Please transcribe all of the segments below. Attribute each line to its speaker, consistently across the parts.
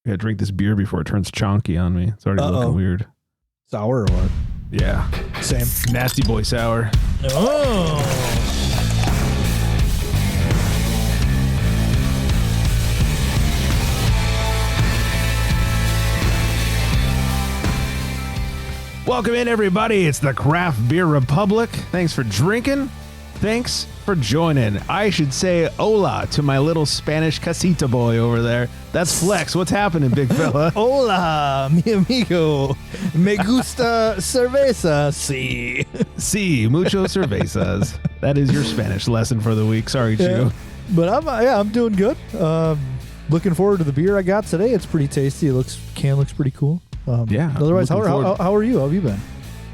Speaker 1: I gotta drink this beer before it turns chonky on me. It's already looking weird.
Speaker 2: Sour or what?
Speaker 1: Yeah.
Speaker 2: Same.
Speaker 1: Nasty boy sour.
Speaker 2: Oh.
Speaker 1: Welcome in, everybody. It's the Craft Beer Republic. Thanks for drinking. Thanks for joining. I should say hola to my little Spanish casita boy over there. That's Flex. What's happening, big fella?
Speaker 2: Hola, mi amigo. Me gusta cerveza, sí.
Speaker 1: Sí, mucho cervezas. That is your Spanish lesson for the week. Sorry, Chew.
Speaker 2: But I'm doing good. Looking forward to the beer I got today. It's pretty tasty. Can looks pretty cool. Otherwise, how are you? How have you been?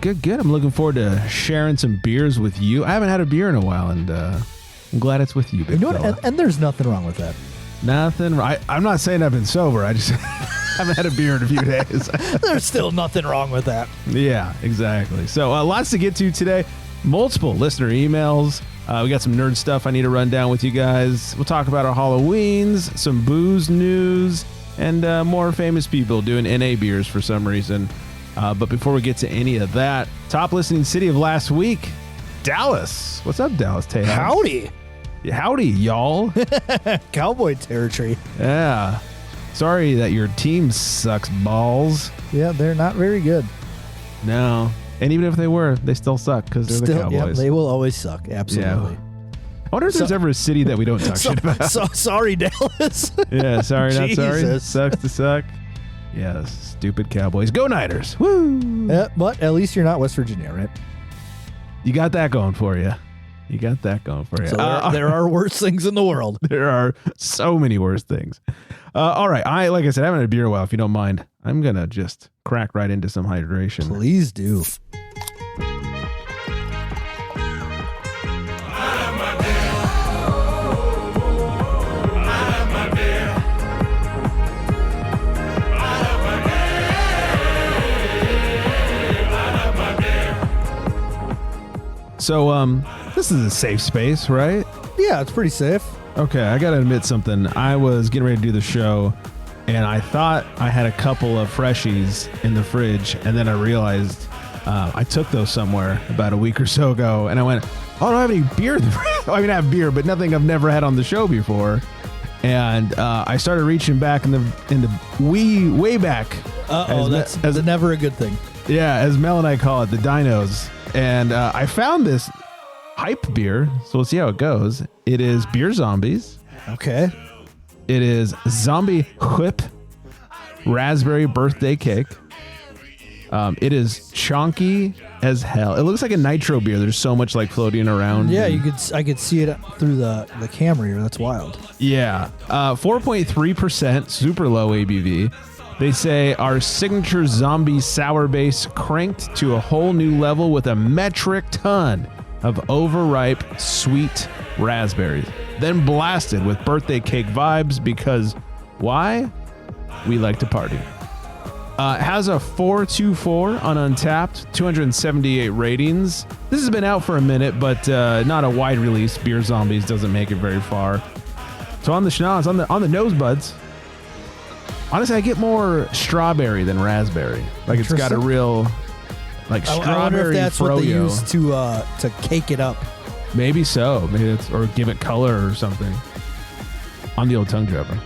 Speaker 1: Good. I'm looking forward to sharing some beers with you. I haven't had a beer in a while, and I'm glad it's with you, big fella.
Speaker 2: And there's nothing wrong with that.
Speaker 1: Nothing. I'm not saying I've been sober. I just haven't had a beer in a few days.
Speaker 2: There's still nothing wrong with that.
Speaker 1: Yeah, exactly. So lots to get to today. Multiple listener emails. We got some nerd stuff I need to run down with you guys. We'll talk about our Halloweens, some booze news, and more famous people doing NA beers for some reason. But before we get to any of that, top listening city of last week, Dallas. What's up, Dallas? Tejas?
Speaker 2: Howdy.
Speaker 1: Howdy, y'all.
Speaker 2: Cowboy territory.
Speaker 1: Yeah. Sorry that your team sucks balls.
Speaker 2: Yeah, they're not very good.
Speaker 1: No. And even if they were, they still suck because they're the Cowboys.
Speaker 2: Yeah, they will always suck. Absolutely.
Speaker 1: Yeah. I wonder if there's ever a city that we don't talk shit about.
Speaker 2: Sorry, Dallas.
Speaker 1: Yeah, sorry, not sorry.
Speaker 2: Jesus.
Speaker 1: Sucks to suck. Yeah, stupid Cowboys. Go Niners. Woo!
Speaker 2: Yeah, but at least you're not West Virginia, right?
Speaker 1: You got that going for you. So
Speaker 2: there are worse things in the world.
Speaker 1: There are so many worse things. All right. Like I said, I haven't had a beer in a while. If you don't mind, I'm going to just crack right into some hydration.
Speaker 2: Please do.
Speaker 1: So, this is a safe space, right?
Speaker 2: Yeah, it's pretty safe.
Speaker 1: Okay, I got to admit something. I was getting ready to do the show, and I thought I had a couple of freshies in the fridge, and then I realized I took those somewhere about a week or so ago, and I went, oh, I don't have any beer in the fridge. I mean, I have beer, but nothing I've never had on the show before. And I started reaching back in the way back.
Speaker 2: That's never a good thing.
Speaker 1: Yeah, as Mel and I call it, the dinos. And I found this hype beer, so we'll see how it goes. It is Beer Zombies.
Speaker 2: Okay.
Speaker 1: It is Zombie Whip Raspberry Birthday Cake. It is chonky as hell. It looks like a nitro beer. There's so much like floating around.
Speaker 2: Yeah, I could see it through the camera here. That's wild.
Speaker 1: Yeah. 4.3%, super low ABV. They say our signature zombie sour base cranked to a whole new level with a metric ton of overripe sweet raspberries. Then blasted with birthday cake vibes because why? We like to party. Has a 4.24 on Untapped, 278 ratings. This has been out for a minute, but not a wide release. Beer Zombies doesn't make it very far. So on the schnoz, on the nose buds, honestly, I get more strawberry than raspberry. Like it's got a real strawberry.
Speaker 2: I wonder if that's
Speaker 1: froyo.
Speaker 2: What they use to cake it up.
Speaker 1: Maybe so. Maybe it's or give it color or something. On the old tongue dropper.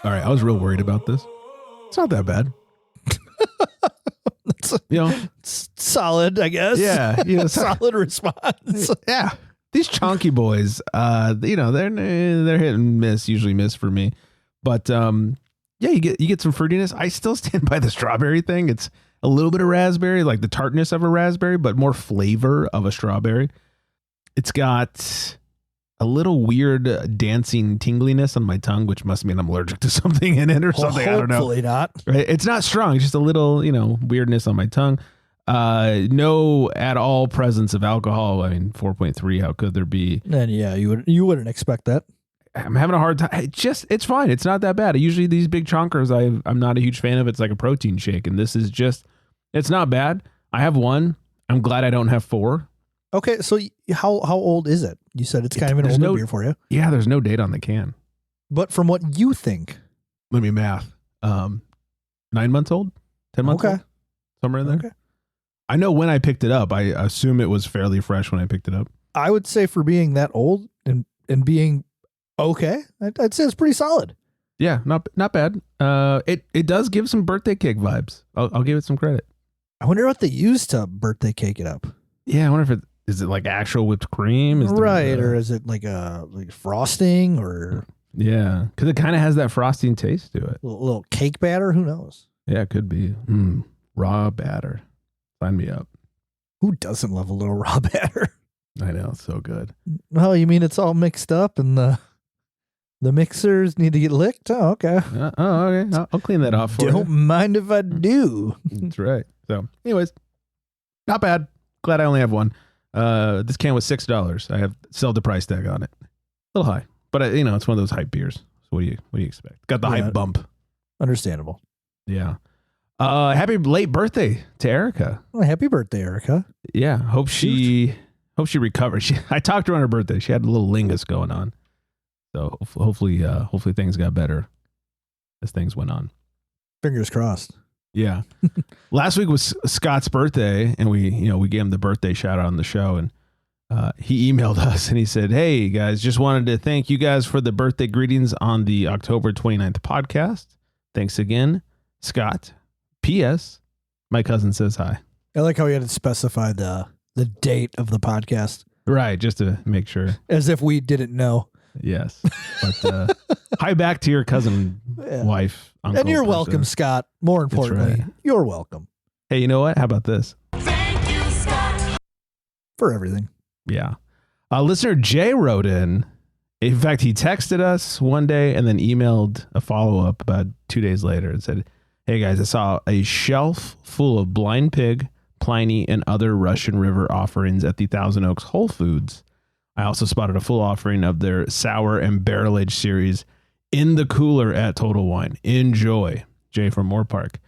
Speaker 1: All right, I was real worried about this. It's not that bad.
Speaker 2: It's solid, I guess.
Speaker 1: Yeah,
Speaker 2: solid response.
Speaker 1: Yeah, these chonky boys, they're hit and miss. Usually miss for me. But you get some fruitiness. I still stand by the strawberry thing. It's a little bit of raspberry, like the tartness of a raspberry, but more flavor of a strawberry. It's got a little weird dancing tingliness on my tongue, which must mean I'm allergic to something in it or something. I don't know.
Speaker 2: Hopefully not.
Speaker 1: Right? It's not strong. It's just a little, weirdness on my tongue. No at all presence of alcohol. I mean, 4.3. How could there be?
Speaker 2: And yeah, you wouldn't expect that.
Speaker 1: I'm having a hard time. It's fine. It's not that bad. Usually these big chonkers, I'm not a huge fan of. It's like a protein shake. And this is it's not bad. I have one. I'm glad I don't have four.
Speaker 2: Okay. So how old is it? You said it's kind of an older beer for you.
Speaker 1: Yeah. There's no date on the can.
Speaker 2: But from what you think,
Speaker 1: let me math. 9 months old, 10 months old, somewhere in there. Okay. I know when I picked it up. I assume it was fairly fresh when I picked it up.
Speaker 2: I would say for being that old and being okay, I'd say it's pretty solid.
Speaker 1: Yeah, not bad. It does give some birthday cake vibes. I'll give it some credit.
Speaker 2: I wonder what they use to birthday cake it up.
Speaker 1: Yeah, I wonder if is it like actual whipped cream?
Speaker 2: Or is it like frosting or?
Speaker 1: Yeah, because it kind of has that frosting taste to it.
Speaker 2: A little cake batter, who knows?
Speaker 1: Yeah, it could be. Raw batter. Sign me up.
Speaker 2: Who doesn't love a little raw batter?
Speaker 1: I know, it's so good.
Speaker 2: Oh, you mean it's all mixed up and the mixers need to get licked? Oh, okay.
Speaker 1: Okay. I'll clean that off for you.
Speaker 2: Don't mind if I do.
Speaker 1: That's right. So, anyways, not bad. Glad I only have one. This can was $6. I have sold the price tag on it. A little high, but it's one of those hype beers. So what do you expect? Got the hype bump.
Speaker 2: Understandable.
Speaker 1: Yeah. Happy late birthday to Erica.
Speaker 2: Well, happy birthday, Erica.
Speaker 1: Yeah. Hope she recovers. I talked to her on her birthday. She had a little lingus going on. So hopefully things got better as things went on.
Speaker 2: Fingers crossed.
Speaker 1: Yeah. Last week was Scott's birthday, and we gave him the birthday shout out on the show, and he emailed us and he said, "Hey guys, just wanted to thank you guys for the birthday greetings on the October 29th podcast. Thanks again, Scott. P.S. My cousin says hi."
Speaker 2: I like how he had to specify the date of the podcast.
Speaker 1: Right, just to make sure.
Speaker 2: As if we didn't know.
Speaker 1: Yes. But hi back to your cousin, wife, uncle.
Speaker 2: And you're welcome, Scott. More importantly, you're welcome.
Speaker 1: Hey, you know what? How about this?
Speaker 2: Thank you, Scott. For everything.
Speaker 1: Yeah. Listener Jay wrote in. In fact, he texted us one day and then emailed a follow-up about 2 days later and said, "Hey guys, I saw a shelf full of Blind Pig, Pliny, and other Russian River offerings at the Thousand Oaks Whole Foods. I also spotted a full offering of their sour and barrel aged series in the cooler at Total Wine. Enjoy." Jay from Moore Park.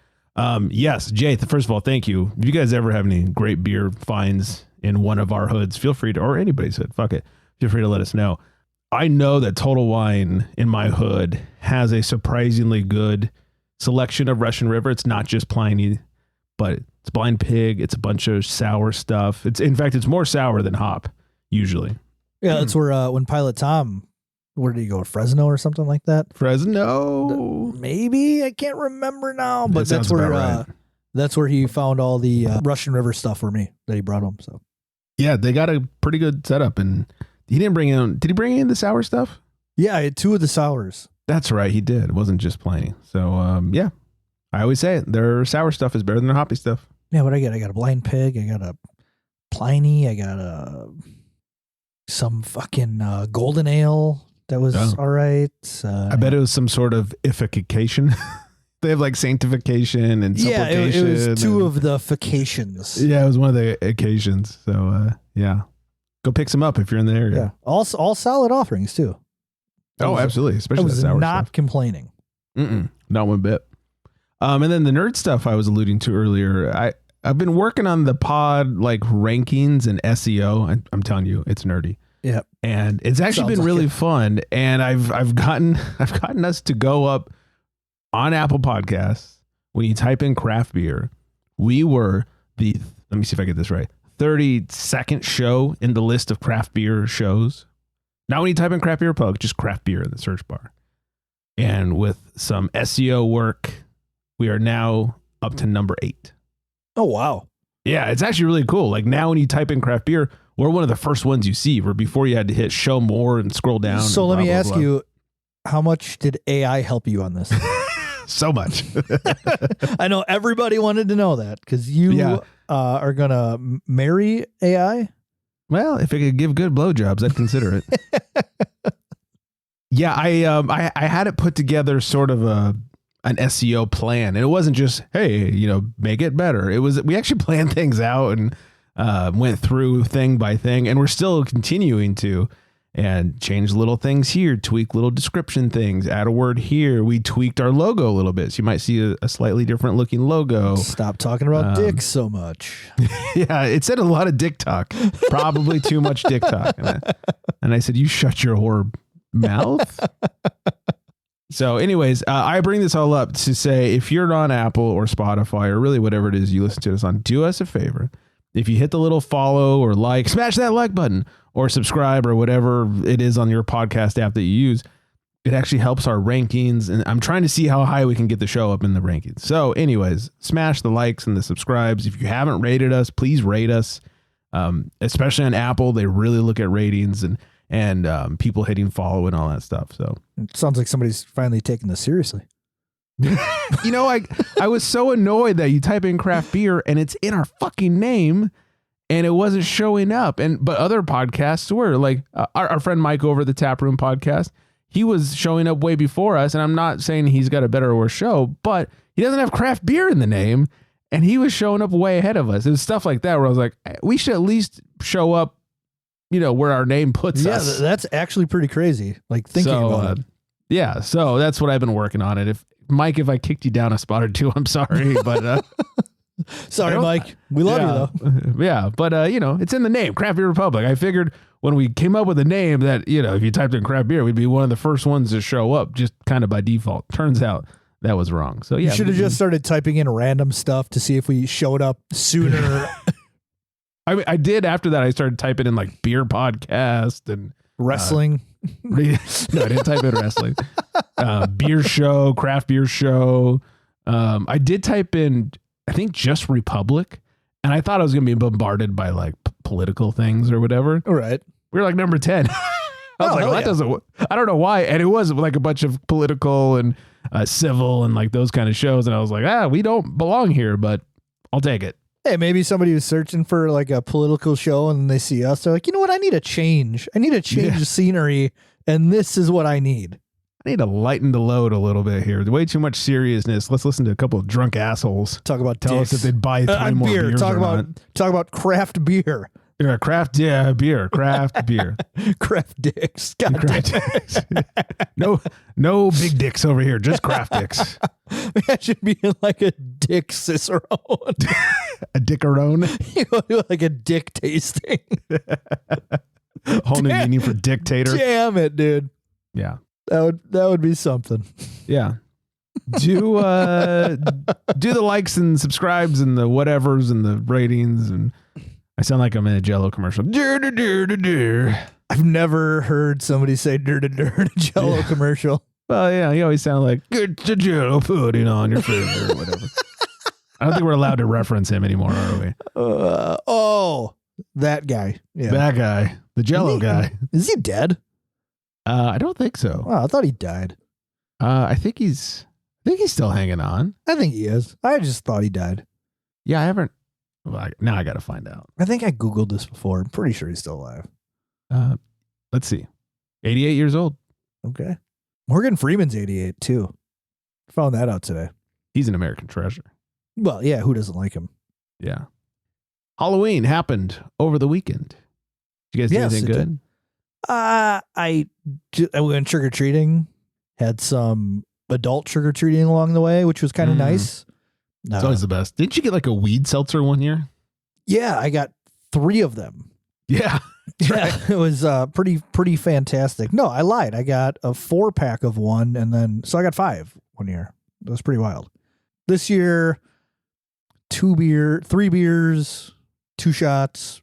Speaker 1: Yes, Jay, first of all, thank you. If you guys ever have any great beer finds in one of our hoods, feel free to, or anybody's hood, fuck it, feel free to let us know. I know that Total Wine in my hood has a surprisingly good selection of Russian River. It's not just Pliny, but it's Blind Pig. It's a bunch of sour stuff. In fact, it's more sour than hop usually.
Speaker 2: Yeah, that's where when Pilot Tom, where did he go? Fresno or something like that?
Speaker 1: Fresno,
Speaker 2: maybe, I can't remember now, but that's where right. That's where he found all the Russian River stuff for me that he brought home. So
Speaker 1: yeah, they got a pretty good setup, and he didn't bring in. Did he bring in the sour stuff?
Speaker 2: Yeah, I had 2 of the sours.
Speaker 1: That's right, he did. It wasn't just Pliny. So yeah, I always say it. Their sour stuff is better than their hoppy stuff.
Speaker 2: Yeah, what I got a Blind Pig. I got a Pliny. I got some fucking golden ale that was all right.
Speaker 1: I bet it was some sort of ification. They have like sanctification and supplication.
Speaker 2: Yeah, it was 2 of the fications.
Speaker 1: Yeah, it was one of the occasions. So yeah, go pick some up if you're in the area.
Speaker 2: Yeah, all solid offerings too.
Speaker 1: Absolutely, especially the sour
Speaker 2: not
Speaker 1: stuff.
Speaker 2: Complaining.
Speaker 1: Not one bit. And then the nerd stuff I was alluding to earlier. I've been working on the pod like rankings and SEO. I'm telling you, it's nerdy.
Speaker 2: Yeah,
Speaker 1: and it's actually been really fun. And I've gotten us to go up on Apple Podcasts. When you type in craft beer, we were let me see if I get this right, 32nd show in the list of craft beer shows. Not when you type in craft beer pub, just craft beer in the search bar. And with some SEO work, we are now up to number 8.
Speaker 2: Oh, wow.
Speaker 1: Yeah, it's actually really cool. Like now when you type in craft beer, we're one of the first ones you see, where before you had to hit show more and scroll down.
Speaker 2: So let me ask you, how much did AI help you on this?
Speaker 1: So much.
Speaker 2: I know everybody wanted to know that because you are going to marry AI.
Speaker 1: Well, if it could give good blowjobs, I'd consider it. Yeah, I had it put together sort of an SEO plan, and it wasn't just, hey, make it better. It was, we actually planned things out and went through thing by thing, and we're still continuing to, and change little things here, tweak little description things, add a word here. We tweaked our logo a little bit, so you might see a slightly different looking logo.
Speaker 2: Stop talking about dicks so much.
Speaker 1: Yeah, it said a lot of dick talk, probably too much dick talk. And I said, you shut your whore mouth. So anyways, I bring this all up to say, if you're on Apple or Spotify or really whatever it is you listen to us on, do us a favor. If you hit the little follow or like, smash that like button or subscribe or whatever it is on your podcast app that you use, it actually helps our rankings. And I'm trying to see how high we can get the show up in the rankings. So anyways, smash the likes and the subscribes. If you haven't rated us, please rate us. Especially on Apple, they really look at ratings and people hitting follow and all that stuff. So
Speaker 2: it sounds like somebody's finally taking this seriously.
Speaker 1: You know, I was so annoyed that you type in craft beer and it's in our fucking name and it wasn't showing up. But other podcasts were like our friend Mike over the Tap Room podcast. He was showing up way before us. And I'm not saying he's got a better or worse show, but he doesn't have craft beer in the name. And he was showing up way ahead of us. It was stuff like that where I was like, we should at least show up, where our name puts us.
Speaker 2: Yeah, that's actually pretty crazy. Like thinking about it.
Speaker 1: Yeah, so that's what I've been working on. It. If I kicked you down a spot or two, I'm sorry, but
Speaker 2: sorry, Mike. We love you though.
Speaker 1: Yeah, but it's in the name, Craft Beer Republic. I figured when we came up with a name that if you typed in craft beer, we'd be one of the first ones to show up, just kind of by default. Turns out that was wrong. So yeah,
Speaker 2: you should have just started typing in random stuff to see if we showed up sooner.
Speaker 1: I mean, I did after that. I started typing in like beer podcast and
Speaker 2: wrestling.
Speaker 1: No, I didn't type in wrestling. Beer show, craft beer show. I did type in, I think, just Republic, and I thought I was going to be bombarded by like political things or whatever.
Speaker 2: All right.
Speaker 1: We were like number 10. I was like, well, that doesn't. I don't know why, and it was like a bunch of political and civil and like those kind of shows, and I was like, we don't belong here, but I'll take it.
Speaker 2: Hey, maybe somebody was searching for like a political show and they see us. They're like, you know what? I need a change. I need a change of scenery. And this is what I need.
Speaker 1: I need to lighten the load a little bit here. Way too much seriousness. Let's listen to a couple of drunk assholes.
Speaker 2: Tell
Speaker 1: dicks. Us if they'd buy 3 more beers
Speaker 2: talk
Speaker 1: or
Speaker 2: about,
Speaker 1: not.
Speaker 2: Talk about craft beer.
Speaker 1: Yeah, craft beer. Craft beer.
Speaker 2: Craft dicks.
Speaker 1: Craft dicks. No big dicks over here. Just craft dicks.
Speaker 2: Imagine being like a dick cicerone.
Speaker 1: A dickerone?
Speaker 2: Like a dick tasting.
Speaker 1: Whole new meaning for dictator.
Speaker 2: Damn it, dude.
Speaker 1: Yeah.
Speaker 2: That would be something.
Speaker 1: Yeah. Do the likes and subscribes and the whatevers and the ratings, and I sound like I'm in a Jello commercial.
Speaker 2: I've never heard somebody say in a Jello commercial.
Speaker 1: Well, yeah, you always sound like good Jello pudding on your food or whatever. I don't think we're allowed to reference him anymore, are we?
Speaker 2: That guy. Yeah.
Speaker 1: That guy. The Jello guy.
Speaker 2: Is he dead?
Speaker 1: I don't think so.
Speaker 2: Oh, I thought he died.
Speaker 1: I think he's still hanging on.
Speaker 2: I think he is. I just thought he died.
Speaker 1: Yeah, I haven't. Well, now I got to find out.
Speaker 2: I think I Googled this before. I'm pretty sure he's still alive.
Speaker 1: Let's see. 88 years old.
Speaker 2: Okay. Morgan Freeman's 88 too. Found that out today.
Speaker 1: He's an American treasure.
Speaker 2: Well, yeah, who doesn't like him?
Speaker 1: Yeah. Halloween happened over the weekend. Did you guys do anything good?
Speaker 2: I went trick-or-treating. Had some adult trick-or-treating along the way, which was kind of nice.
Speaker 1: It's always the best. Didn't you get like a weed seltzer one year?
Speaker 2: Yeah, I got 3 of them.
Speaker 1: Yeah.
Speaker 2: Yeah, it was pretty fantastic. No, I lied. I got a 4-pack of one, and so I got 5 one year. That was pretty wild. This year, 3 beers, 2 shots,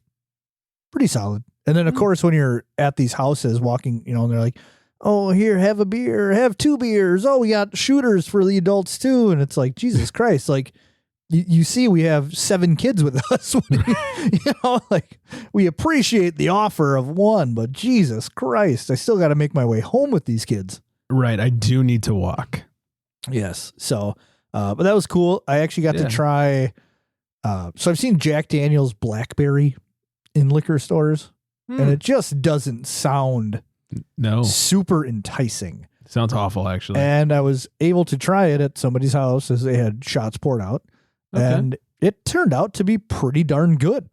Speaker 2: pretty solid. And then of course, when you're at these houses walking, and they're like, "Oh, here, have a beer, have 2 beers. Oh, we got shooters for the adults too." And it's like, Jesus Christ, like. You see, we have 7 kids with us. Like we appreciate the offer of 1, but Jesus Christ, I still got to make my way home with these kids.
Speaker 1: Right. I do need to walk.
Speaker 2: Yes. So, but that was cool. I actually got to try. So I've seen Jack Daniel's Blackberry in liquor stores, and it just doesn't sound super enticing.
Speaker 1: Sounds awful, actually.
Speaker 2: And I was able to try it at somebody's house as they had shots poured out. Okay. And it turned out to be pretty darn good.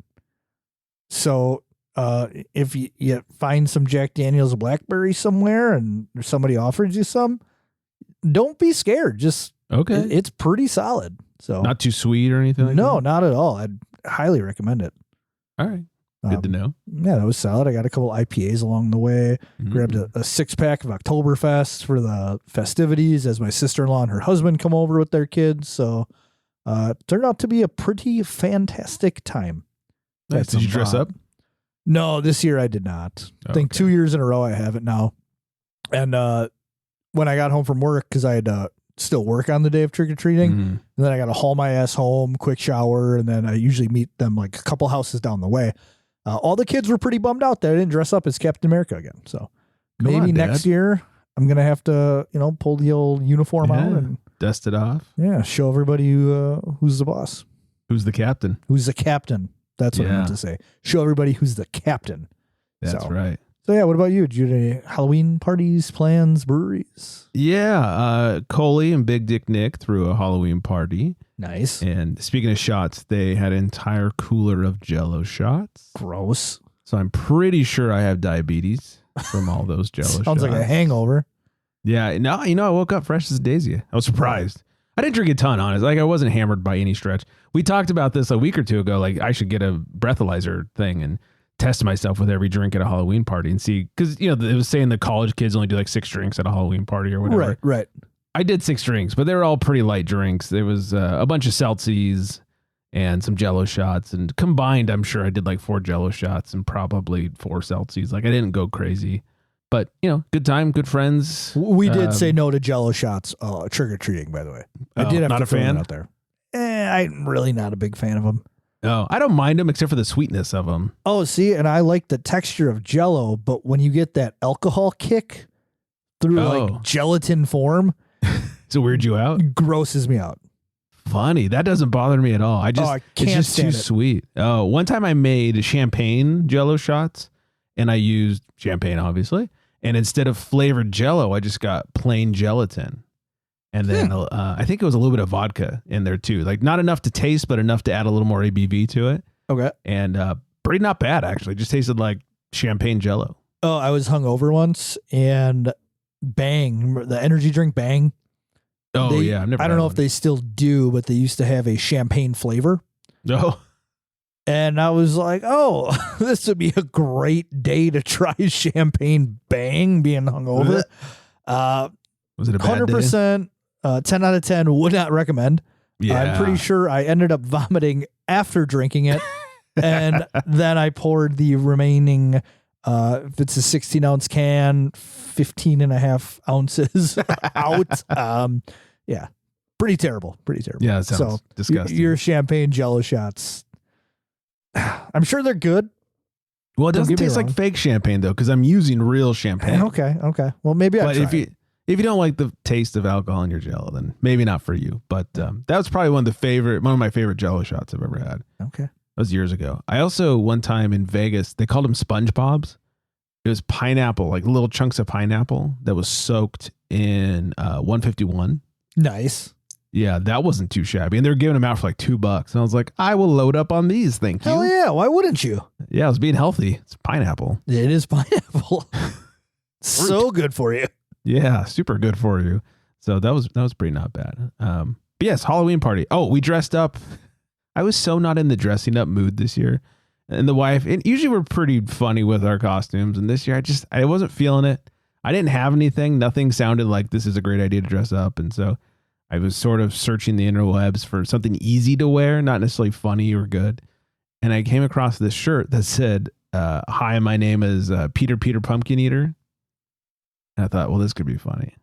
Speaker 2: So if you find some Jack Daniel's Blackberry somewhere and somebody offers you some, don't be scared. Just it's pretty solid. So
Speaker 1: not too sweet or anything like that?
Speaker 2: No, not at all. I'd highly recommend it.
Speaker 1: All right. Good to know.
Speaker 2: Yeah, that was solid. I got a couple IPAs along the way. Grabbed a 6-pack of Oktoberfest for the festivities as my sister-in-law and her husband come over with their kids. So turned out to be a pretty fantastic time.
Speaker 1: Nice. Did you dress up?
Speaker 2: No, this year I did not. I think 2 years in a row I haven't now. And when I got home from work, because I had still work on the day of trick-or-treating, and then I got to haul my ass home, quick shower, and then I usually meet them like a couple houses down the way. All the kids were pretty bummed out that I didn't dress up as Captain America again. So maybe next year I'm going to have to, pull the old uniform out and
Speaker 1: dust it off.
Speaker 2: Yeah. Show everybody who's the boss.
Speaker 1: Who's the captain?
Speaker 2: Who's the captain? That's what I meant to say. Show everybody who's the captain.
Speaker 1: That's right.
Speaker 2: So yeah, what about you? Did you do any Halloween parties, plans, breweries?
Speaker 1: Yeah. Coley and Big Dick Nick threw a Halloween party.
Speaker 2: Nice.
Speaker 1: And speaking of shots, they had an entire cooler of jello shots.
Speaker 2: Gross.
Speaker 1: So I'm pretty sure I have diabetes from all those jello shots.
Speaker 2: Sounds like a hangover.
Speaker 1: Yeah. No, I woke up fresh as a daisy. I was surprised. I didn't drink a ton, honestly. Like I wasn't hammered by any stretch. We talked about this a week or two ago. Like I should get a breathalyzer thing and test myself with every drink at a Halloween party and see, because it was saying the college kids only do like 6 drinks at a Halloween party or whatever.
Speaker 2: Right.
Speaker 1: I did 6 drinks, but they were all pretty light drinks. There was a bunch of seltzies and some jello shots, and combined, I'm sure I did like 4 jello shots and probably 4 seltzies. Like I didn't go crazy, but good time, good friends.
Speaker 2: We did say no to jello shots trick or treating, by the way. I did have
Speaker 1: not
Speaker 2: to
Speaker 1: a fan
Speaker 2: out there. I'm really not a big fan of them.
Speaker 1: Oh, I don't mind them except for the sweetness of them.
Speaker 2: Oh, see, and I like the texture of jello, but when you get that alcohol kick through like gelatin form,
Speaker 1: so weird you out?
Speaker 2: Grosses me out.
Speaker 1: Funny. That doesn't bother me at all. I can't it's just stand too sweet. Oh, one time I made champagne jello shots and I used champagne, obviously. And instead of flavored jello, I just got plain gelatin. And then I think it was a little bit of vodka in there too. Like not enough to taste, but enough to add a little more ABV to it.
Speaker 2: Okay.
Speaker 1: And pretty not bad, actually. Just tasted like champagne jello.
Speaker 2: Oh, I was hungover once and Bang, the energy drink Bang.
Speaker 1: Oh, yeah. I've never
Speaker 2: I don't know if they still do, but they used to have a champagne flavor.
Speaker 1: Oh.
Speaker 2: And I was like, oh, this would be a great day to try champagne Bang being hungover.
Speaker 1: Was it a bad
Speaker 2: 100%, 10 out of 10, would not recommend.
Speaker 1: Yeah.
Speaker 2: I'm pretty sure I ended up vomiting after drinking it. And then I poured the remaining, if it's a 16-ounce can, 15 and a half ounces out. Yeah. Pretty terrible.
Speaker 1: Yeah, it sounds disgusting.
Speaker 2: Your champagne jello shots, I'm sure they're good.
Speaker 1: Well, it doesn't taste like fake champagne, though, because I'm using real champagne.
Speaker 2: Okay. Well, maybe I'll try
Speaker 1: If you don't like the taste of alcohol in your jello, then maybe not for you. But that was probably one of my favorite jello shots I've ever had.
Speaker 2: Okay.
Speaker 1: That was years ago. I also, one time in Vegas, they called them SpongeBob's. It was pineapple, like little chunks of pineapple that was soaked in 151.
Speaker 2: Nice.
Speaker 1: Yeah, that wasn't too shabby. And they were giving them out for like $2. And I was like, I will load up on these. Thank you.
Speaker 2: Hell yeah. Why wouldn't you?
Speaker 1: Yeah, I was being healthy. It's pineapple.
Speaker 2: It is pineapple. So good for you.
Speaker 1: Yeah, super good for you. So that was pretty not bad. But yes, Halloween party. Oh, we dressed up. I was so not in the dressing up mood this year. And the wife, and usually we're pretty funny with our costumes. And this year I wasn't feeling it. I didn't have anything. Nothing sounded like this is a great idea to dress up. And so I was sort of searching the interwebs for something easy to wear, not necessarily funny or good. And I came across this shirt that said, hi, my name is Peter Pumpkin Eater. And I thought, well, this could be funny.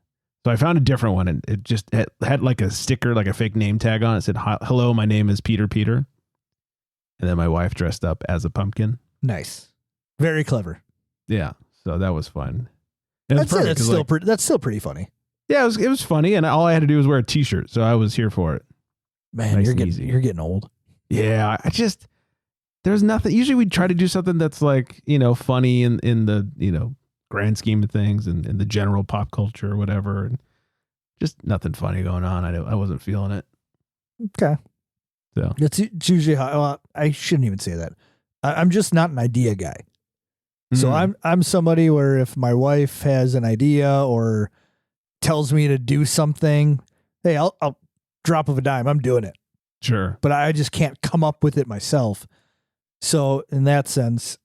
Speaker 1: So I found a different one, and it had like a sticker, like a fake name tag on it. It said, hello, my name is Peter. And then my wife dressed up as a pumpkin.
Speaker 2: Nice. Very clever.
Speaker 1: Yeah. So that was fun.
Speaker 2: I'd say that's still pretty funny.
Speaker 1: Yeah, it was funny, and all I had to do was wear a t-shirt, so I was here for it.
Speaker 2: Man,
Speaker 1: nice
Speaker 2: you're getting old.
Speaker 1: Yeah, there's nothing. Usually we try to do something that's like, funny in the, grand scheme of things and in the general pop culture or whatever. And just nothing funny going on. I wasn't feeling it.
Speaker 2: Okay.
Speaker 1: So
Speaker 2: it's usually how, I shouldn't even say that. I'm just not an idea guy. So I'm somebody where if my wife has an idea or tells me to do something, hey, I'll drop of a dime. I'm doing it.
Speaker 1: Sure.
Speaker 2: But I just can't come up with it myself. So in that sense,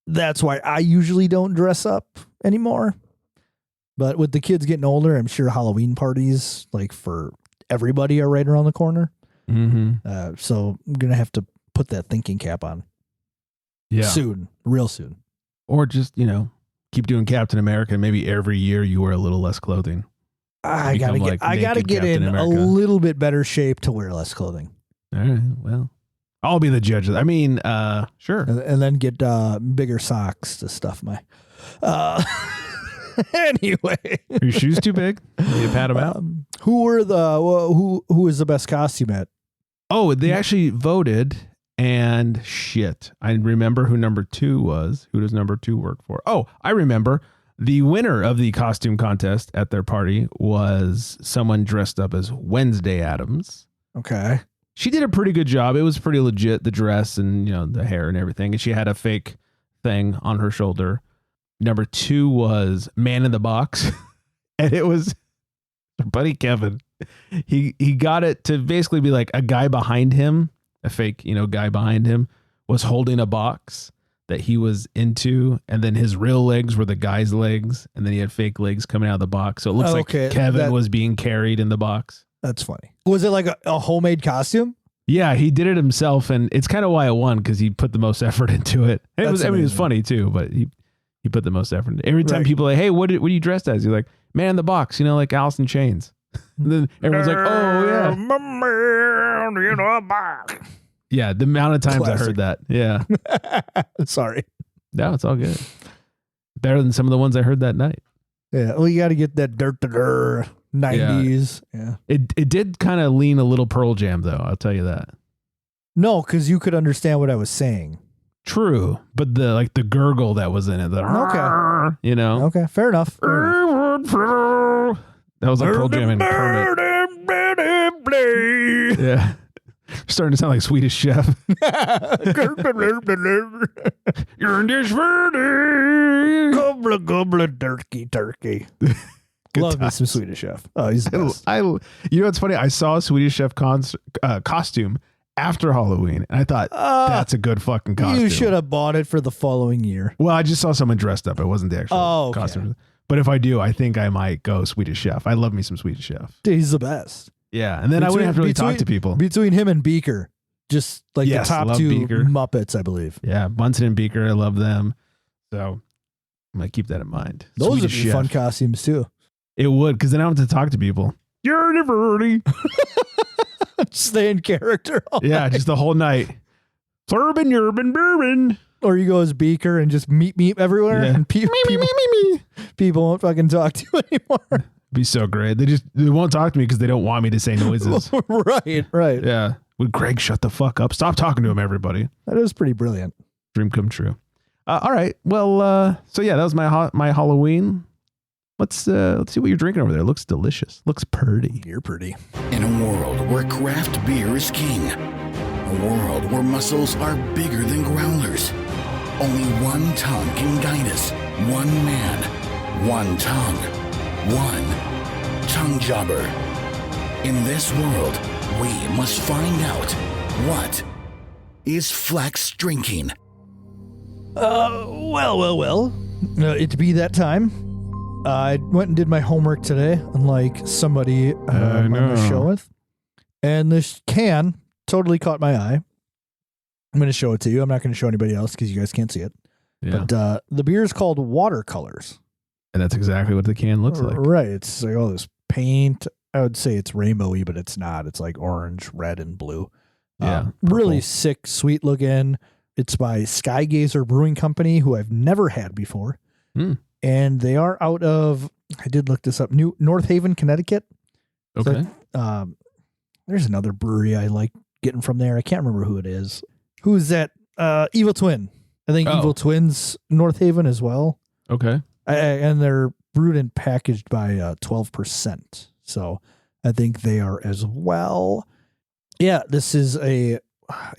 Speaker 2: that's why I usually don't dress up anymore. But with the kids getting older, I'm sure Halloween parties, like for everybody, are right around the corner.
Speaker 1: Mm-hmm.
Speaker 2: So I'm going to have to put that thinking cap on.
Speaker 1: Yeah.
Speaker 2: Soon. Real soon.
Speaker 1: Or just, keep doing Captain America. Maybe every year you wear a little less clothing.
Speaker 2: I gotta get in a little bit better shape to wear less clothing.
Speaker 1: All right. Well, I'll be the judge. I mean, sure.
Speaker 2: And then get bigger socks to stuff my. Anyway,
Speaker 1: are your shoes too big? You pat them out.
Speaker 2: Who was the best costume at?
Speaker 1: Oh, they actually voted, and shit, I remember who number 2 was. Who does number 2 work for? Oh, I remember. The winner of the costume contest at their party was someone dressed up as Wednesday Addams.
Speaker 2: Okay.
Speaker 1: She did a pretty good job. It was pretty legit, the dress and, the hair and everything. And she had a fake thing on her shoulder. Number 2 was Man in the Box. And it was our buddy Kevin. He got it to basically be like a guy behind him, a fake, guy behind him was holding a box that he was into, and then his real legs were the guy's legs, and then he had fake legs coming out of the box. So it looks like Kevin was being carried in the box.
Speaker 2: That's funny. Was it like a homemade costume?
Speaker 1: Yeah, he did it himself, and it's kind of why it won, because he put the most effort into it. It was funny too, but he put the most effort into it. Every time people are like, hey, what are you dressed as? You're like, Man in the Box, like Alice in Chains. And then everyone's like, oh yeah, Man in a box. Yeah, the amount of times Classic. I heard that. Yeah.
Speaker 2: Sorry.
Speaker 1: No, it's all good. Better than some of the ones I heard that night.
Speaker 2: Yeah. Well, you got to get that dirt 90s. Yeah.
Speaker 1: It did kind of lean a little Pearl Jam, though. I'll tell you that.
Speaker 2: No, because you could understand what I was saying.
Speaker 1: True. But the gurgle that was in it.
Speaker 2: Okay. Okay. Fair enough.
Speaker 1: That was like Pearl Jam and Kermit. Yeah. Starting to sound like Swedish Chef. You're in this verde.
Speaker 2: Gobble, gobble, turkey. Love me some Swedish Chef. Oh, he's the best.
Speaker 1: What's funny? I saw a Swedish Chef costume after Halloween, and I thought, that's a good fucking costume.
Speaker 2: You should have bought it for the following year.
Speaker 1: Well, I just saw someone dressed up. It wasn't the actual costume. But if I do, I think I might go Swedish Chef. I love me some Swedish Chef.
Speaker 2: Dude, he's the best.
Speaker 1: Yeah, and then I wouldn't have to really talk to people.
Speaker 2: Between him and Beaker, just like the top 2 Beaker. Muppets, I believe.
Speaker 1: Yeah, Bunsen and Beaker, I love them. So I might keep that in mind.
Speaker 2: Those Swedish would be fun costumes too.
Speaker 1: It would, because then I don't have to talk to people. You're in a birdie.
Speaker 2: Stay in character.
Speaker 1: Yeah, just the whole night. Urban, urban, bourbon.
Speaker 2: Or you go as Beaker and just meep everywhere, and people won't fucking talk to you anymore.
Speaker 1: Be so great. They won't talk to me because they don't want me to say noises.
Speaker 2: Right.
Speaker 1: Yeah. Would Greg shut the fuck up? Stop talking to him, everybody.
Speaker 2: That is pretty brilliant.
Speaker 1: Dream come true. All right. Well, so yeah, that was my Halloween. Let's see what you're drinking over there. It looks delicious. Looks pretty.
Speaker 2: You're pretty.
Speaker 3: In a world where craft beer is king, a world where muscles are bigger than growlers, only one tongue can guide us. One man, one tongue. One tongue jobber. In this world, we must find out what is Flex drinking.
Speaker 2: Well. It'd be that time. I went and did my homework today, unlike somebody I'm on the show with. And this can totally caught my eye. I'm going to show it to you. I'm not going to show anybody else because you guys can't see it. Yeah. But the beer is called Watercolors.
Speaker 1: And that's exactly what the can looks like.
Speaker 2: Right. It's like all this paint. I would say it's rainbowy, but it's not. It's like orange, red, and blue.
Speaker 1: Yeah.
Speaker 2: Really sick, sweet looking. It's by Skygazer Brewing Company, who I've never had before. And they are out of, I did look this up, North Haven, Connecticut.
Speaker 1: Okay.
Speaker 2: So, there's another brewery I like getting from there. I can't remember who it is. Who's that? Evil Twin. I think Evil Twin's North Haven as well.
Speaker 1: Okay.
Speaker 2: And they're brewed and packaged by 12%. So I think they are as well. Yeah, this is an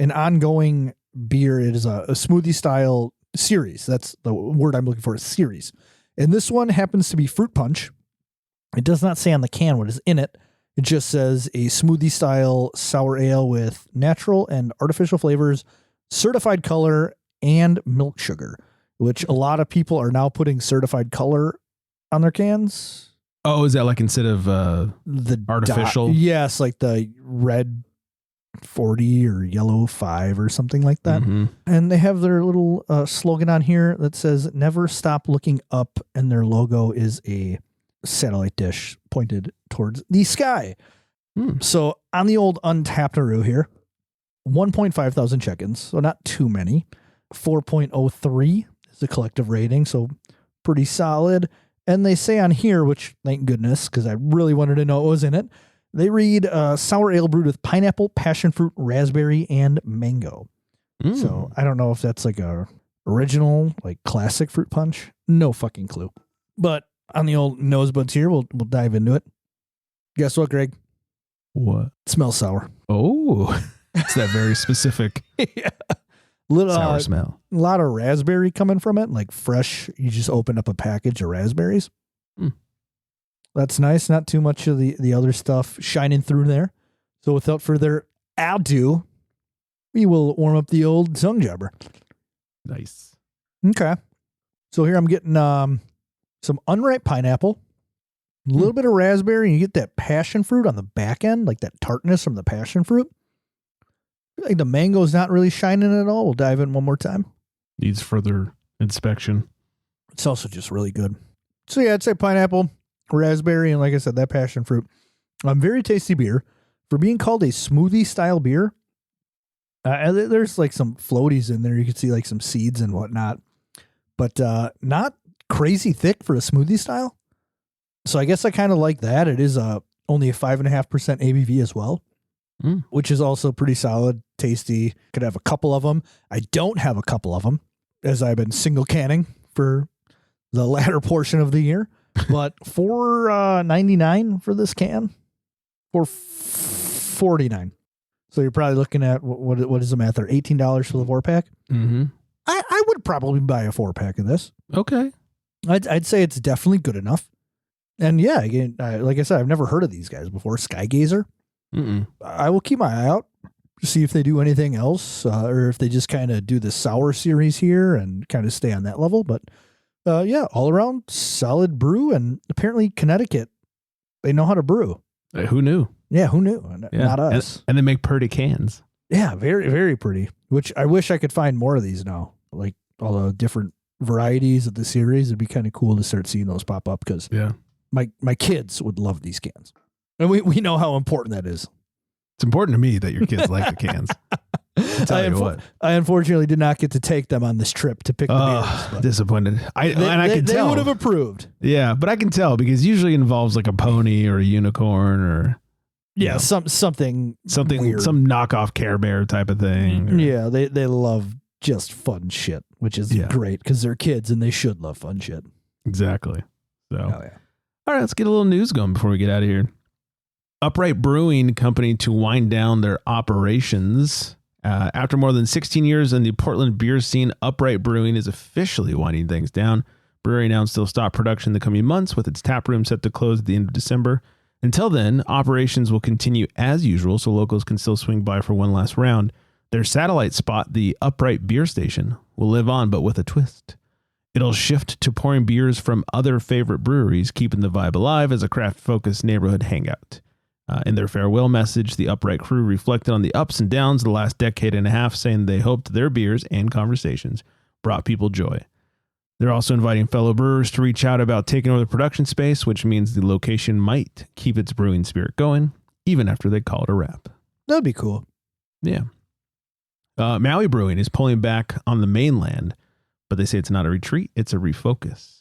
Speaker 2: ongoing beer. It is a smoothie style series. That's the word I'm looking for, a series. And this one happens to be fruit punch. It does not say on the can what is in it. It just says a smoothie style sour ale with natural and artificial flavors, certified color, and milk sugar, which a lot of people are now putting certified color on their cans.
Speaker 1: Oh, is that like instead of
Speaker 2: The
Speaker 1: artificial?
Speaker 2: Yes, like the red 40 or yellow 5 or something like that.
Speaker 1: Mhm.
Speaker 2: And they have their little slogan on here that says, "Never stop looking up." And their logo is a satellite dish pointed towards the sky. So on the old Untapped-aroo here, 1.5 thousand check-ins, so not too many. 4.03 is the collective rating, so pretty solid. And they say on here, which thank goodness, because I really wanted to know what was in it, they read sour ale brewed with pineapple, passion fruit, raspberry, and mango. So I don't know if that's like a original, like classic fruit punch. No fucking clue. But on the old nosebuds here, we'll dive into it. Guess what, Greg?
Speaker 1: What?
Speaker 2: It smells sour.
Speaker 1: Oh, it's that very specific
Speaker 2: Yeah. Little
Speaker 1: sour smell.
Speaker 2: A lot of raspberry coming from it, like fresh. You just open up a package of raspberries. That's nice. Not too much of the other stuff shining through there. So without further ado, we will warm up the old tongue jabber.
Speaker 1: Nice.
Speaker 2: Okay. So here I'm getting some unripe pineapple, a little bit of raspberry, and you get that passion fruit on the back end, like that tartness from the passion fruit. I feel like the mango's not really shining at all. We'll dive in one more time.
Speaker 1: Needs further inspection.
Speaker 2: It's also just really good. So yeah, I'd say pineapple, raspberry, and like I said, that passion fruit. Very tasty beer. For being called a smoothie style beer, there's like some floaties in there. You can see like some seeds and whatnot, but not crazy thick for a smoothie style. So I guess I kind of like that. It is only a 5.5% ABV as well, which is also pretty solid, tasty. Could have a couple of them. I don't have a couple of them as I've been single canning for the latter portion of the year, but $4.99 for this can, $4.49. So you're probably looking at what is the math there? $18 for the 4-pack.
Speaker 1: Mm-hmm.
Speaker 2: I would probably buy a 4-pack of this.
Speaker 1: Okay.
Speaker 2: I'd say it's definitely good enough. And yeah, again, like I said, I've never heard of these guys before. Skygazer. I will keep my eye out to see if they do anything else, or if they just kind of do the sour series here and kind of stay on that level. But yeah, all around solid brew, and apparently Connecticut, they know how to brew.
Speaker 1: Who knew?
Speaker 2: Yeah, who knew?
Speaker 1: Yeah.
Speaker 2: Not us.
Speaker 1: And they make pretty cans.
Speaker 2: Yeah, very, very pretty. Which I wish I could find more of these now. Like all the different varieties of the series. It'd be kind of cool to start seeing those pop up, because my kids would love these cans. And we know how important that is.
Speaker 1: It's important to me that your kids like the cans.
Speaker 2: I unfortunately did not get to take them on this trip to pick the beers.
Speaker 1: Disappointed. I can tell.
Speaker 2: They would have approved.
Speaker 1: Yeah, but I can tell because usually it involves like a pony or a unicorn or
Speaker 2: something weird.
Speaker 1: Some knockoff Care Bear type of thing.
Speaker 2: Yeah, they love just fun shit, which is great because they're kids and they should love fun shit.
Speaker 1: Exactly. So,
Speaker 2: oh, yeah.
Speaker 1: All right, let's get a little news going before we get out of here. Upright Brewing Company to wind down their operations. After more than 16 years in the Portland beer scene, Upright Brewing is officially winding things down. Brewery announced they'll stop production in the coming months, with its tap room set to close at the end of December. Until then, operations will continue as usual, so locals can still swing by for one last round. Their satellite spot, the Upright Beer Station, will live on, but with a twist. It'll shift to pouring beers from other favorite breweries, keeping the vibe alive as a craft-focused neighborhood hangout. In their farewell message, the Upright crew reflected on the ups and downs of the last decade and a half, saying they hoped their beers and conversations brought people joy. They're also inviting fellow brewers to reach out about taking over the production space, which means the location might keep its brewing spirit going, even after they call it a wrap.
Speaker 2: That'd be cool.
Speaker 1: Yeah. Maui Brewing is pulling back on the mainland, but they say it's not a retreat, it's a refocus.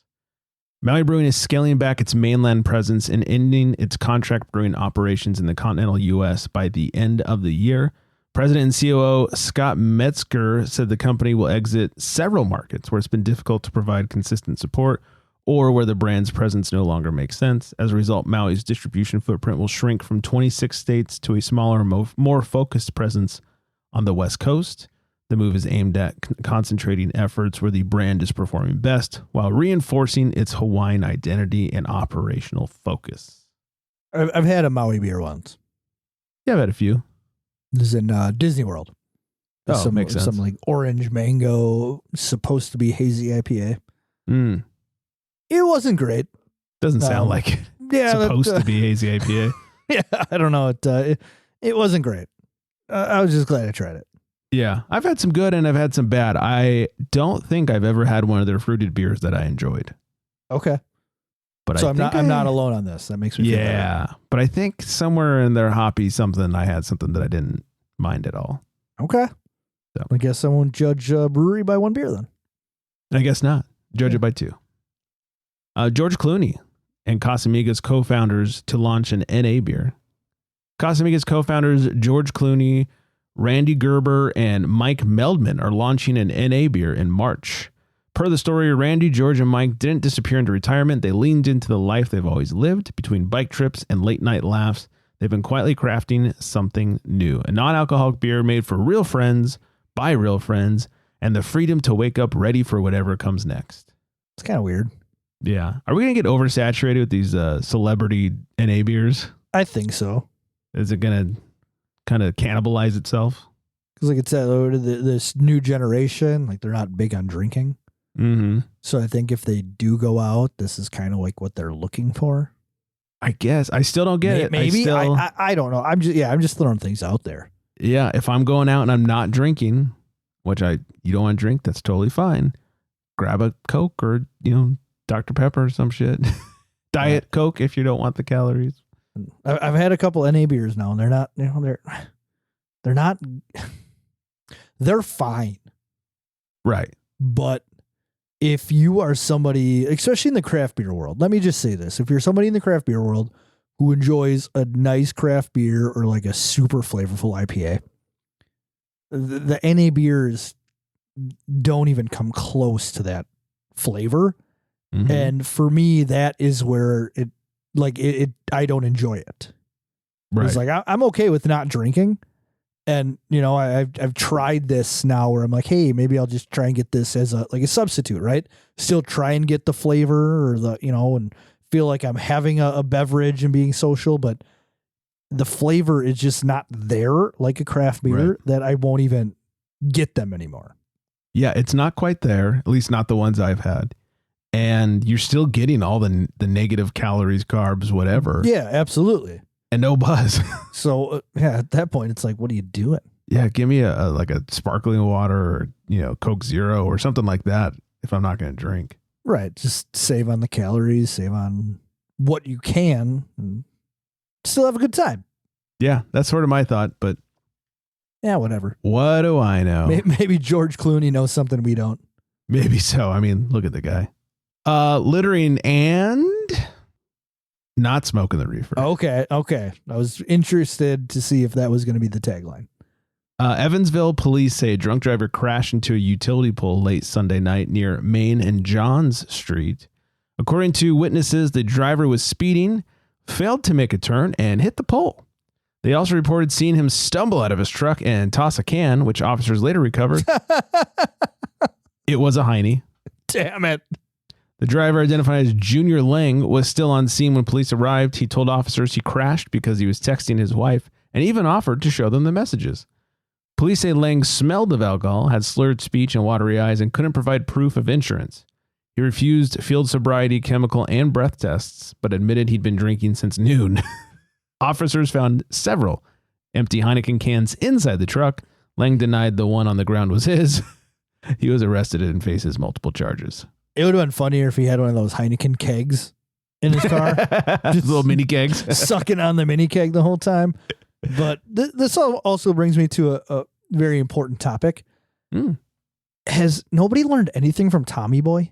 Speaker 1: Maui Brewing is scaling back its mainland presence and ending its contract brewing operations in the continental U.S. by the end of the year. President and COO Scott Metzger said the company will exit several markets where it's been difficult to provide consistent support or where the brand's presence no longer makes sense. As a result, Maui's distribution footprint will shrink from 26 states to a smaller, more focused presence on the West Coast. The move is aimed at concentrating efforts where the brand is performing best while reinforcing its Hawaiian identity and operational focus.
Speaker 2: I've had a Maui beer once.
Speaker 1: Yeah, I've had a few.
Speaker 2: This is in Disney World.
Speaker 1: Makes sense.
Speaker 2: Some like orange mango, supposed to be hazy IPA.
Speaker 1: Mm.
Speaker 2: It wasn't great.
Speaker 1: Doesn't sound like it.
Speaker 2: Yeah,
Speaker 1: Supposed to be hazy IPA.
Speaker 2: Yeah, I don't know. It wasn't great. I was just glad I tried it.
Speaker 1: Yeah, I've had some good and I've had some bad. I don't think I've ever had one of their fruited beers that I enjoyed.
Speaker 2: Okay.
Speaker 1: But
Speaker 2: so I'm not alone on this. That makes me feel better.
Speaker 1: Yeah, but I think somewhere in their hoppy something, I had something that I didn't mind at all.
Speaker 2: Okay.
Speaker 1: So.
Speaker 2: I guess I won't judge a brewery by one beer then.
Speaker 1: I guess not. Judge it by two. George Clooney and Casamigos co-founders to launch an NA beer. Casamigos co-founders George Clooney, Randy Gerber, and Mike Meldman are launching an NA beer in March. Per the story, Randy, George, and Mike didn't disappear into retirement. They leaned into the life they've always lived. Between bike trips and late night laughs, they've been quietly crafting something new. A non-alcoholic beer made for real friends, by real friends, and the freedom to wake up ready for whatever comes next.
Speaker 2: It's kind of weird.
Speaker 1: Yeah. Are we going to get oversaturated with these celebrity NA beers?
Speaker 2: I think so.
Speaker 1: Is it going to kind of cannibalize itself?
Speaker 2: Because like it's this new generation, like they're not big on drinking.
Speaker 1: Mm-hmm.
Speaker 2: So I think if they do go out, this is kind of like what they're looking for.
Speaker 1: I guess. I still don't get it.
Speaker 2: Maybe. I don't know. I'm just throwing things out there.
Speaker 1: Yeah. If I'm going out and I'm not drinking, which you don't want to drink, that's totally fine. Grab a Coke or, Dr. Pepper or some shit. Diet Coke if you don't want the calories.
Speaker 2: I've had a couple NA beers now, and they're not, they're not, they're fine.
Speaker 1: Right.
Speaker 2: But if you are somebody, especially in the craft beer world, let me just say this. If you're somebody in the craft beer world who enjoys a nice craft beer or like a super flavorful IPA, the NA beers don't even come close to that flavor. Mm-hmm. And for me, that is where I don't enjoy it. Right. It's like, I'm okay with not drinking. And, I've tried this now where I'm like, hey, maybe I'll just try and get this as a substitute, right? Still try and get the flavor or and feel like I'm having a beverage and being social, but the flavor is just not there like a craft beer that I won't even get them anymore.
Speaker 1: Yeah, it's not quite there, at least not the ones I've had. And you're still getting all the negative calories, carbs, whatever.
Speaker 2: Yeah, absolutely.
Speaker 1: And no buzz.
Speaker 2: So, at that point, it's like, what are you doing?
Speaker 1: Yeah, give me a sparkling water or, Coke Zero or something like that if I'm not going to drink.
Speaker 2: Right. Just save on the calories, save on what you can, and still have a good time.
Speaker 1: Yeah, that's sort of my thought, but.
Speaker 2: Yeah, whatever.
Speaker 1: What do I know?
Speaker 2: Maybe George Clooney knows something we don't.
Speaker 1: Maybe so. I mean, look at the guy. Littering and not smoking the reefer.
Speaker 2: Okay. I was interested to see if that was going to be the tagline.
Speaker 1: Evansville police say a drunk driver crashed into a utility pole late Sunday night near Main and Johns Street. According to witnesses, the driver was speeding, failed to make a turn, and hit the pole. They also reported seeing him stumble out of his truck and toss a can, which officers later recovered. It was a Heine.
Speaker 2: Damn it.
Speaker 1: The driver, identified as Junior Lang, was still on scene when police arrived. He told officers he crashed because he was texting his wife and even offered to show them the messages. Police say Lang smelled of alcohol, had slurred speech and watery eyes, and couldn't provide proof of insurance. He refused field sobriety, chemical, and breath tests, but admitted he'd been drinking since noon. Officers found several empty Heineken cans inside the truck. Lang denied the one on the ground was his. He was arrested and faces multiple charges. It
Speaker 2: would have been funnier if he had one of those Heineken kegs in his car.
Speaker 1: Just little mini kegs.
Speaker 2: Sucking on the mini keg the whole time. But this also brings me to a very important topic. Has nobody learned anything from Tommy Boy?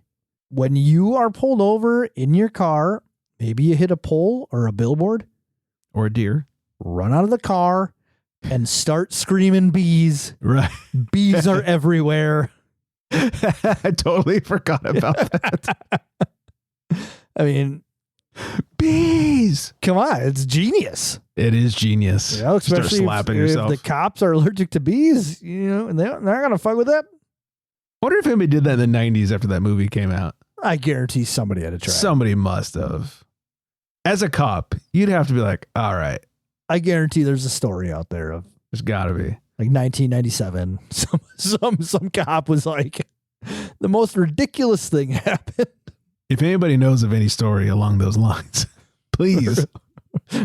Speaker 2: When you are pulled over in your car, maybe you hit a pole or a billboard.
Speaker 1: Or a deer.
Speaker 2: Run out of the car and start screaming bees.
Speaker 1: Right.
Speaker 2: Bees are everywhere.
Speaker 1: I totally forgot about that.
Speaker 2: I mean,
Speaker 1: bees.
Speaker 2: Come on, it's genius.
Speaker 1: It is genius.
Speaker 2: Especially
Speaker 1: start slapping yourself.
Speaker 2: If the cops are allergic to bees, and they're not gonna fuck with that.
Speaker 1: I wonder if anybody did that in the 90s after that movie came out.
Speaker 2: I guarantee somebody had to try.
Speaker 1: Somebody must have. As a cop, you'd have to be like, all right.
Speaker 2: I guarantee there's a story out there of.
Speaker 1: There's got to be.
Speaker 2: like 1997. Some cop was like, the most ridiculous thing happened.
Speaker 1: If anybody knows of any story along those lines, please.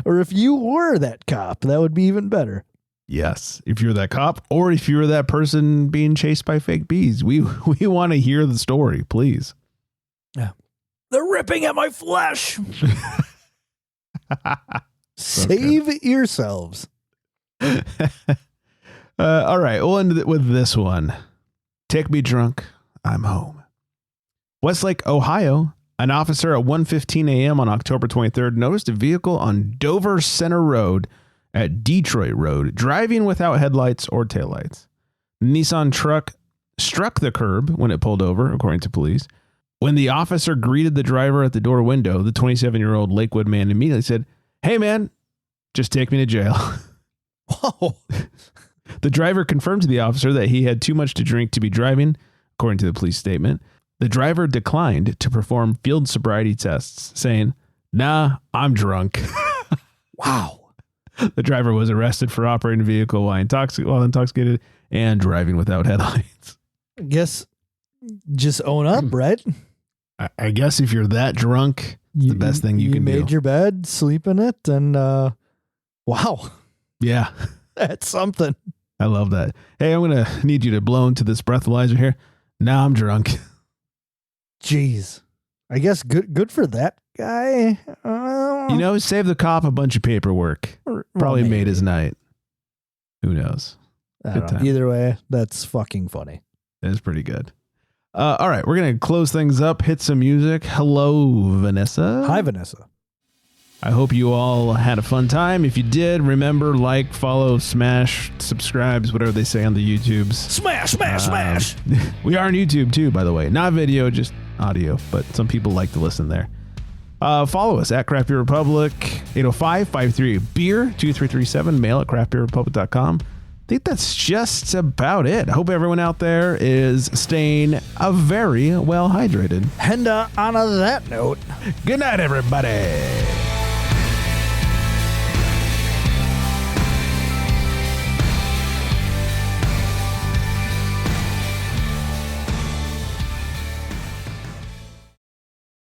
Speaker 2: Or if you were that cop, that would be even better.
Speaker 1: Yes, if you're that cop, or if you're that person being chased by fake bees, we want to hear the story, please.
Speaker 2: Yeah, they're ripping at my flesh. Save yourselves.
Speaker 1: All right, we'll end it with this one. Take me drunk, I'm home. Westlake, Ohio. An officer at 1:15 a.m. on October 23rd noticed a vehicle on Dover Center Road at Detroit Road, driving without headlights or taillights. The Nissan truck struck the curb when it pulled over, according to police. When the officer greeted the driver at the door window, the 27-year-old Lakewood man immediately said, "Hey, man, just take me to jail."
Speaker 2: Whoa.
Speaker 1: The driver confirmed to the officer that he had too much to drink to be driving, according to the police statement. The driver declined to perform field sobriety tests, saying, "Nah, I'm drunk."
Speaker 2: Wow.
Speaker 1: The driver was arrested for operating a vehicle while intoxicated and driving without headlights.
Speaker 2: I guess just own up, right?
Speaker 1: I guess if you're that drunk, it's the best thing you can do.
Speaker 2: You made your bed, sleep in it, and wow.
Speaker 1: Yeah.
Speaker 2: That's something.
Speaker 1: I love that. Hey, I'm going to need you to blow into this breathalyzer here. Now I'm drunk.
Speaker 2: Jeez. I guess good for that guy.
Speaker 1: Save the cop a bunch of paperwork. Probably made his night. Who knows?
Speaker 2: Good time. Either way, that's fucking funny.
Speaker 1: It's pretty good. All right, we're going to close things up, hit some music. Hello, Vanessa.
Speaker 2: Hi, Vanessa.
Speaker 1: I hope you all had a fun time. If you did, remember, like, follow, smash, subscribes, whatever they say on the YouTubes.
Speaker 2: Smash.
Speaker 1: We are on YouTube too, by the way. Not video, just audio, but some people like to listen there. Follow us at Craft Beer Republic, 805-538-BEER, 2337, mail at craftbeerrepublic.com. I think that's just about it. I hope everyone out there is staying very well hydrated.
Speaker 2: And on that note,
Speaker 1: good night, everybody.